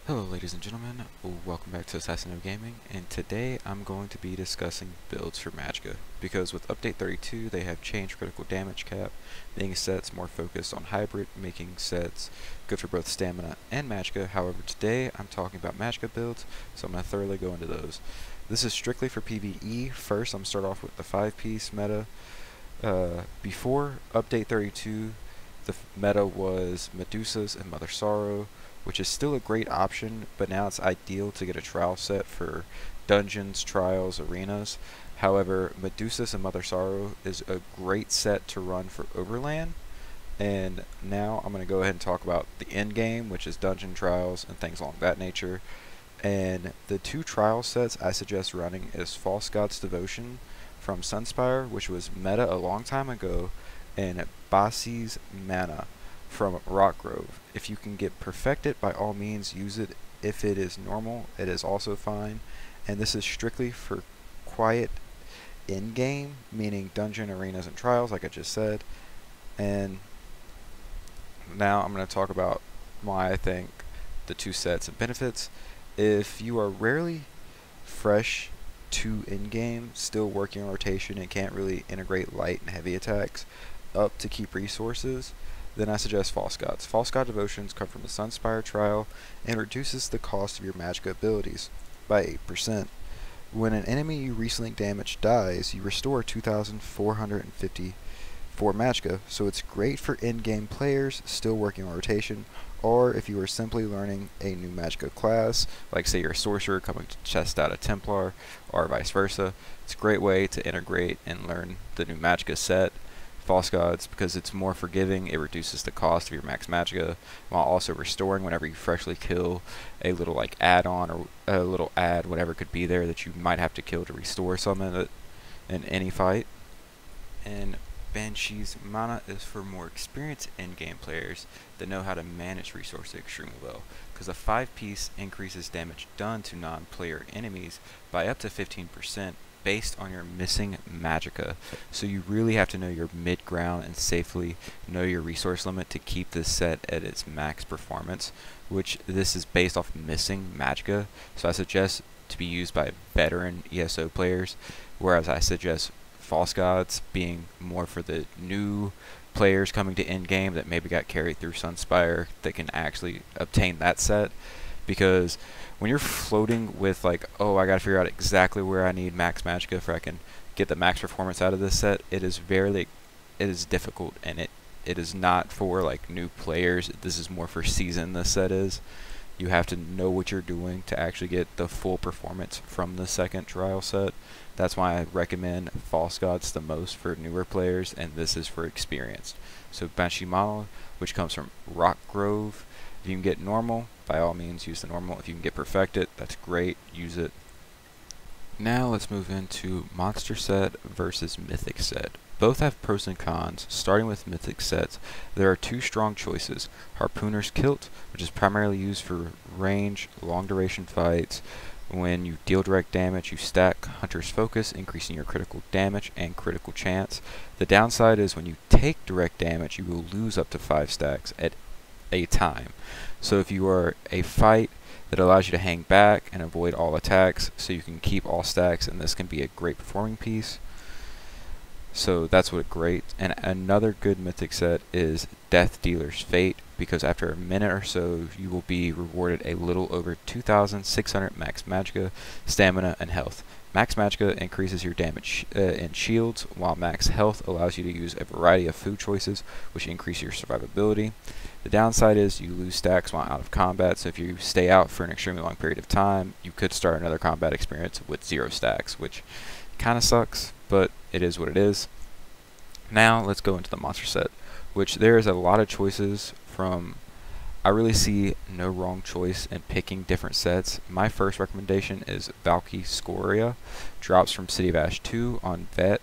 Hello ladies and gentlemen, welcome back to Assassin Gaming, and today I'm going to be discussing builds for Magicka, because with update 32 they have changed critical damage cap, making sets more focused on hybrid, making sets good for both stamina and Magicka. However, today I'm talking about Magicka builds, so I'm going to thoroughly go into those. This is strictly for PvE. First I'm going to start off with the 5-piece meta. Before update 32, the meta was Medusas and Mother Sorrow, which is still a great option, but now it's ideal to get a trial set for dungeons, trials, arenas. However, Medusas and Mother Sorrow is a great set to run for Overland, and now I'm going to go ahead and talk about the end game, which is dungeon trials and things along that nature. And the two trial sets I suggest running is False God's Devotion from Sunspire, which was meta a long time ago, and Banshees Mana from Rockgrove. If you can get perfected, by all means use it. If it is normal, it is also fine. And this is strictly for quiet in-game, meaning dungeon, arenas, and trials, like I just said. And now I'm going to talk about why I think the two sets and benefits. If you are rarely fresh to in-game, still working on rotation, and can't really integrate light and heavy attacks up to keep resources, then I suggest False Gods. False God Devotions come from the Sunspire trial and reduces the cost of your Magicka abilities by 8%. When an enemy you recently damaged dies, you restore 2,454 Magicka, so it's great for in-game players still working on rotation, or if you are simply learning a new Magicka class, like say you're a sorcerer coming to test out a Templar, or vice versa. It's a great way to integrate and learn the new Magicka set. False Gods, because it's more forgiving, it reduces the cost of your max Magicka while also restoring whenever you freshly kill a little like add-on or a little add, whatever could be there that you might have to kill to restore some of it in any fight. And Banshees Mana is for more experienced in-game players that know how to manage resources extremely well, because a 5-piece increases damage done to non-player enemies by up to 15%. Based on your missing Magicka, so you really have to know your mid-ground and safely know your resource limit to keep this set at its max performance, which this is based off missing Magicka, so I suggest to be used by veteran ESO players, whereas I suggest False Gods being more for the new players coming to end game that maybe got carried through Sunspire that can actually obtain that set. Because when you're floating with like, oh, I gotta figure out exactly where I need max Magicka for I can get the max performance out of this set, it is difficult, and it is not for like new players. This is more for seasoned. This set is. You have to know what you're doing to actually get the full performance from the second trial set. That's why I recommend False Gods the most for newer players, and this is for experienced. So Banshees Mana, which comes from Rockgrove. If you can get normal, by all means use the normal. If you can get perfected, that's great, use it. Now let's move into monster set versus mythic set. Both have pros and cons. Starting with mythic sets, there are two strong choices. Harpooners Kilt, which is primarily used for range, long duration fights. When you deal direct damage, you stack Hunter's Focus, increasing your critical damage and critical chance. The downside is when you take direct damage, you will lose up to 5 stacks at a time. So if you are a fight that allows you to hang back and avoid all attacks, so you can keep all stacks, and this can be a great performing piece. So that's what great. And another good mythic set is Death Dealer's Fate, because after a minute or so you will be rewarded a little over 2,600 max Magicka, stamina, and health. Max Magicka increases your damage and shields, while max health allows you to use a variety of food choices, which increase your survivability. The downside is you lose stacks while out of combat, so if you stay out for an extremely long period of time, you could start another combat experience with 0 stacks, which kind of sucks, but it is what it is. Now let's go into the monster set, which there is a lot of choices from. I really see no wrong choice in picking different sets. My first recommendation is Valkyrae, drops from City of Ash 2 on Vet.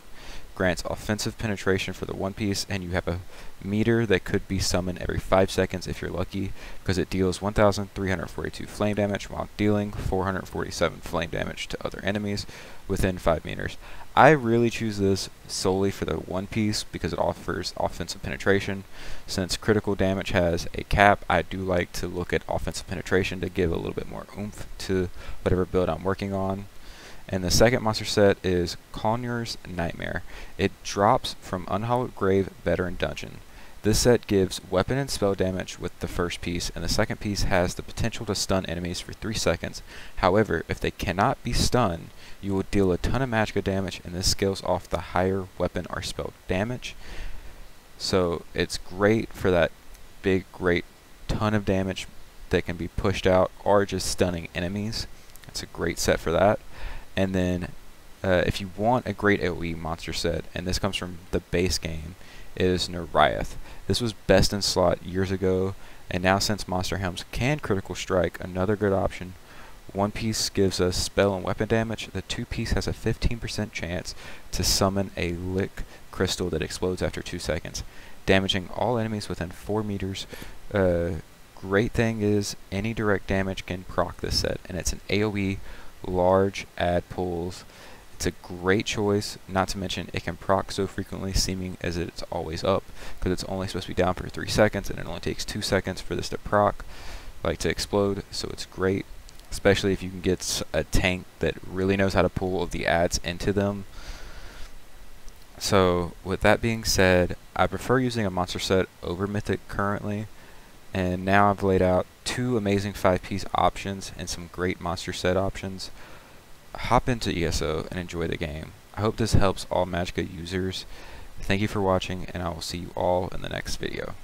grants offensive penetration for the one piece, and you have a meter that could be summoned every 5 seconds if you're lucky, because it deals 1,342 flame damage while dealing 447 flame damage to other enemies within 5 meters. I really choose this solely for the one piece because it offers offensive penetration. Since critical damage has a cap, I do like to look at offensive penetration to give a little bit more oomph to whatever build I'm working on. And the second monster set is Conjurer's Nightmare. It drops from Unhallowed Grave, Veteran Dungeon. This set gives weapon and spell damage with the first piece, and the second piece has the potential to stun enemies for 3 seconds. However, if they cannot be stunned, you will deal a ton of Magicka damage, and this scales off the higher weapon or spell damage. So it's great for that big, great ton of damage that can be pushed out, or just stunning enemies. It's a great set for that. And then if you want a great AoE monster set, and this comes from the base game, is Necroth. This was best in slot years ago, and now since Monster Helms can critical strike, another good option. One piece gives us spell and weapon damage. The two piece has a 15% chance to summon a lick crystal that explodes after 2 seconds, damaging all enemies within 4 meters. Great thing is any direct damage can proc this set, and it's an AoE large add pulls. It's a great choice, not to mention it can proc so frequently, seeming as it's always up, because it's only supposed to be down for 3 seconds, and it only takes 2 seconds for this to proc, like to explode, so it's great, especially if you can get a tank that really knows how to pull the adds into them. So with that being said, I prefer using a monster set over Mythic currently, and now I've laid out 2 amazing 5-piece options and some great monster set options. Hop into ESO and enjoy the game. I hope this helps all Magicka users. Thank you for watching, and I will see you all in the next video.